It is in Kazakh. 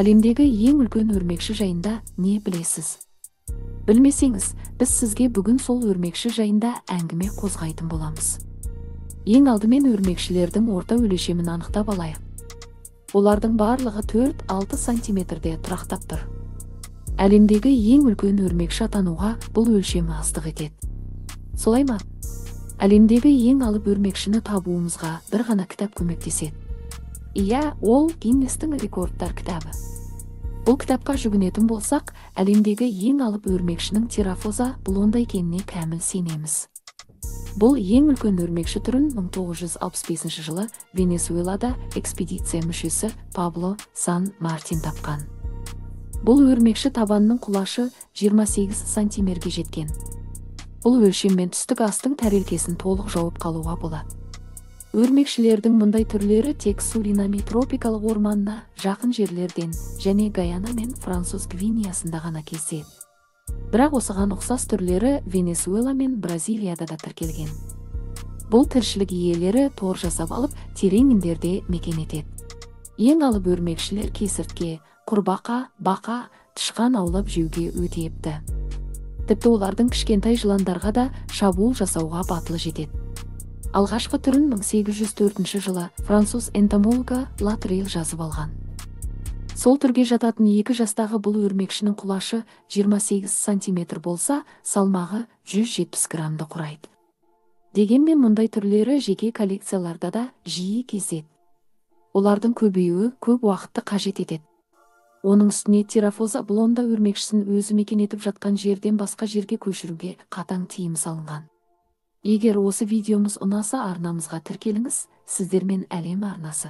Әлемдегі ең үлкен өрмекші жайында не білесіз? Білмесеңіз, біз сізге бүгін сол өрмекші жайында әңгіме қозғайтын боламыз. Ең алдымен өрмекшілердің орта өлшемін анықтап алайық. Олардың барлығы 4-6 сантиметрде тұрақтап тұр. Әлемдегі ең үлкен өрмекші атануға бұл өлшемі аздық етеді. Солай ма? Әлемдегі ең алып өрмекшіні табуымызға бір ғана кітап көмектеседі. Иә, ол Гиннестің рекордтар кітабы. Бұл кітапқа жүгінетін болсақ, әлемдегі ең алып өрмекшінің терафоза блонда екеніне кәміл сенеміз. Бұл ең үлкен өрмекші түрін 1965 жылы Венесуэлада экспедиция мүшесі Пабло Сан-Мартин тапқан. Бұл өрмекші табанының құлашы 28 сантиметрге жеткен. Бұл өлшеммен түстік астың тәрелкесін толық жауып қалуға болады. Өрмекшілердің мұндай түрлері тек Суринами тропикалық орманына жақын жерлерден және Гаяна мен Француз Гвинеясында ғана кездеседі. Бірақ осыған ұқсас түрлері Венесуэла мен Бразилияда да тіркелген. Бұл тіршілік иелері тор жасап алып, терең індерде мекен етеді. Ең алып өрмекшілер кесіртке, құрбақа, бақа, тышқан аулап жеуге өте епті. Тіпті олардың кішкентай жыландарға да шабуыл жасауға батылы жетеді. Алғашқы түрін 1804 жылы француз энтомологы Латрель жазып алған. Сол түрге жататын 2 жастағы бұл өрмекшінің құлашы 28 сантиметр болса, салмағы 170 грамды құрайды. Дегенмен мұндай түрлері жеке коллекцияларда да жиі кездеседі. Олардың көбеюі көп уақытты қажет етеді. Оның үстіне терафоза блонда өрмекшісін өзі мекен етіп жатқан жерден басқа жерге көшіруге қатаң тыйым салынған. Егер осы видеомыз ұнаса, арнамызға тіркеліңіз. Сіздермен әлем арнасы.